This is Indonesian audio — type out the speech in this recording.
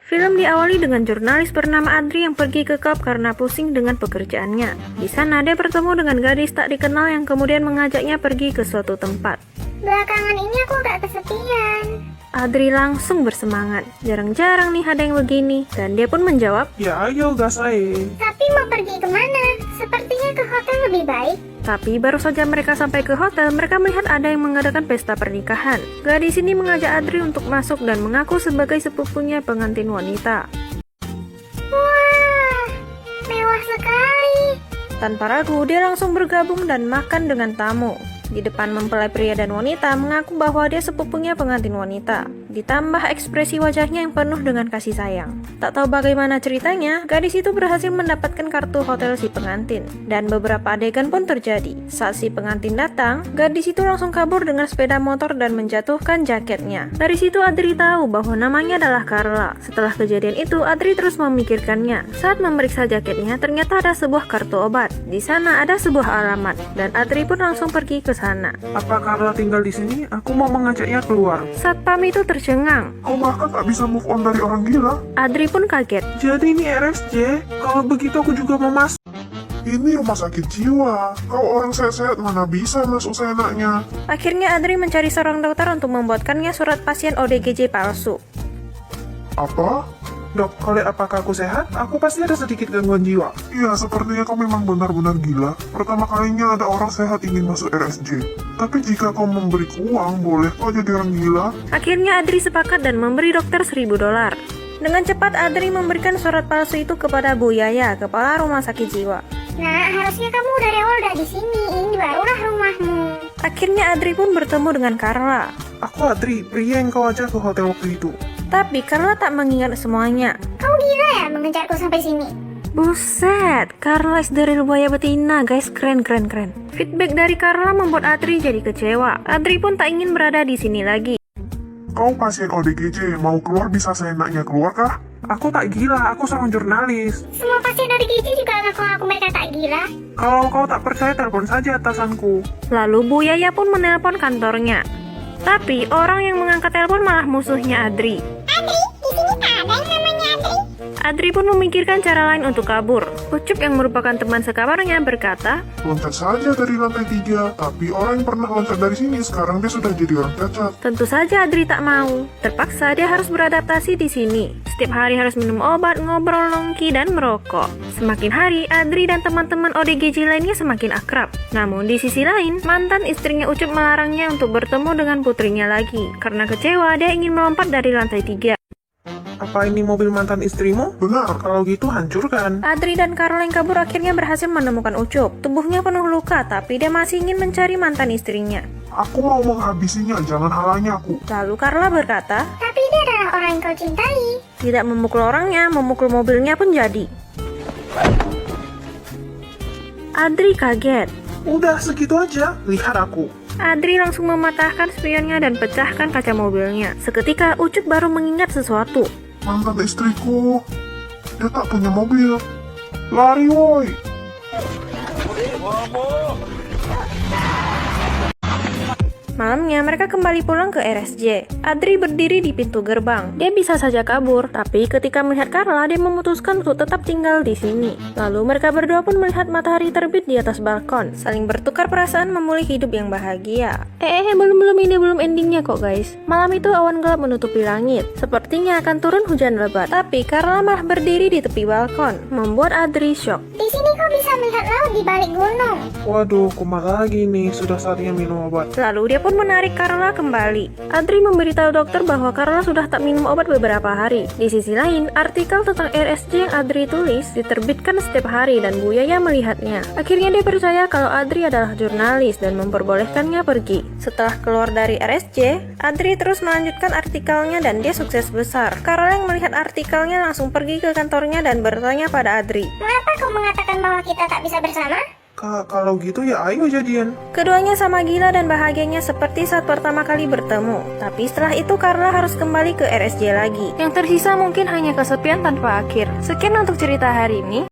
Film diawali dengan jurnalis bernama Adri yang pergi ke klub karena pusing dengan pekerjaannya. Di sana dia bertemu dengan gadis tak dikenal yang kemudian mengajaknya pergi ke suatu tempat. Belakangan ini aku agak kesepian. Adri langsung bersemangat. Jarang-jarang nih ada yang begini. Dan dia pun menjawab, Ya ayo gas aja. Tapi mau pergi kemana? Sepertinya ke hotel lebih baik. Tapi baru saja mereka sampai ke hotel, mereka melihat ada yang mengadakan pesta pernikahan. Gadis ini mengajak Adri untuk masuk dan mengaku sebagai sepupunya pengantin wanita. Wah, mewah sekali. Tanpa ragu, dia langsung bergabung dan makan dengan tamu. Di depan mempelai pria dan wanita mengaku bahwa dia sepupunya pengantin wanita. Ditambah ekspresi wajahnya yang penuh dengan kasih sayang. Tak tahu bagaimana ceritanya, gadis itu berhasil mendapatkan kartu hotel si pengantin. Dan beberapa adegan pun terjadi. Saat si pengantin datang, gadis itu langsung kabur dengan sepeda motor dan menjatuhkan jaketnya. Dari situ Adri tahu bahwa namanya adalah Carla. Setelah kejadian itu, Adri terus memikirkannya. Saat memeriksa jaketnya, ternyata ada sebuah kartu obat. Di sana ada sebuah alamat, dan Adri pun langsung pergi ke sana. Apa Carla tinggal di sini? Aku mau mengajaknya keluar. Satpam itu tercengang. Kau bahkan tak bisa move on dari orang gila. Adri pun kaget. Jadi ini RSJ? Kalau begitu aku juga mau masuk. Ini rumah sakit jiwa. Kau orang sehat-sehat mana bisa masuk seenaknya. Akhirnya Adri mencari seorang dokter untuk membuatkannya surat pasien ODGJ palsu. Apa? Dok, kalau apakah aku sehat? Aku pasti ada sedikit gangguan jiwa. Iya, sepertinya kau memang benar-benar gila. Pertama kalinya ada orang sehat ingin masuk RSJ. Tapi jika kau memberiku uang, boleh kau jadi orang gila? Akhirnya Adri sepakat dan memberi dokter $1.000. Dengan cepat Adri memberikan surat palsu itu kepada Bu Yaya, kepala rumah sakit jiwa. Nah, harusnya kamu dari awal udah di sini. Ini barulah rumahmu. Akhirnya Adri pun bertemu dengan Carla. Aku Adri, pria yang kau ajak ke hotel waktu itu. Tapi Carla tak mengingat semuanya. Kau gila ya mengejarku sampai sini? Buset, Carla is the real buaya betina guys, keren. Feedback dari Carla membuat Adri jadi kecewa. Adri pun tak ingin berada di sini lagi. Kau pasien ODGJ, mau keluar bisa seenaknya keluar kah? Aku tak gila, aku seorang jurnalis. Semua pasien dari gizi juga ngaku mereka tak gila. Kalau kau tak percaya, telepon saja atasanku. Lalu Bu Yaya pun menelpon kantornya. Tapi orang yang mengangkat telepon malah musuhnya Adri. Adri, di sini tak ada yang namanya Adri. Adri pun memikirkan cara lain untuk kabur. Ucup yang merupakan teman sekamarnya berkata, Loncat saja dari lantai 3, tapi orang yang pernah loncat dari sini sekarang dia sudah jadi orang cacat. tentu saja Adri tak mau. Terpaksa dia harus beradaptasi di sini. Setiap hari harus minum obat, ngobrol, nongki, dan merokok. Semakin hari, Adri dan teman-teman ODGJ lainnya semakin akrab. Namun di sisi lain, mantan istrinya Ucup melarangnya untuk bertemu dengan putrinya lagi. Karena kecewa, dia ingin melompat dari lantai 3. Apa ini mobil mantan istrimu? Benar. Kalau gitu hancurkan. Adri dan Carla yang kabur akhirnya berhasil menemukan Ucup. Tubuhnya penuh luka, tapi dia masih ingin mencari mantan istrinya. Aku mau menghabisinya, jangan halangi aku. Lalu Carla berkata, Tapi dia adalah orang yang kau cintai. tidak memukul orangnya, memukul mobilnya pun jadi. Adri kaget. Udah segitu aja, lihat aku. Adri langsung mematahkan spionnya dan pecahkan kaca mobilnya. Seketika Ucup baru mengingat sesuatu. Mantan istriku, dia tak punya mobil. Lari woi. Malamnya mereka kembali pulang ke RSJ. Adri berdiri di pintu gerbang. Dia bisa saja kabur, tapi ketika melihat Carla, dia memutuskan untuk tetap tinggal di sini. Lalu mereka berdua pun melihat matahari terbit di atas balkon, saling bertukar perasaan memulai hidup yang bahagia. Belum endingnya kok guys. Malam itu awan gelap menutupi langit. Sepertinya akan turun hujan lebat. Tapi Carla malah berdiri di tepi balkon, membuat Adri shock. Di sini kau bisa melihat laut di balik gunung. Waduh, kumat lagi nih, sudah saatnya minum obat. Lalu dia pun menarik Carla kembali. Adri memberitahu dokter bahwa Carla sudah tak minum obat beberapa hari. Di sisi lain, artikel tentang RSJ yang Adri tulis diterbitkan setiap hari dan Bu Yaya melihatnya. Akhirnya dia percaya kalau Adri adalah jurnalis dan memperbolehkannya pergi. Setelah keluar dari RSJ, Adri terus melanjutkan artikelnya dan dia sukses besar. Carla yang melihat artikelnya langsung pergi ke kantornya dan bertanya pada Adri. Mengapa kau mengatakan bahwa kita tak bisa bersama? Kalau gitu ya ayo jadian. Keduanya sama gila dan bahagianya seperti saat pertama kali bertemu. Tapi setelah itu Carla harus kembali ke RSJ lagi. Yang tersisa mungkin hanya kesepian tanpa akhir. Sekian untuk cerita hari ini.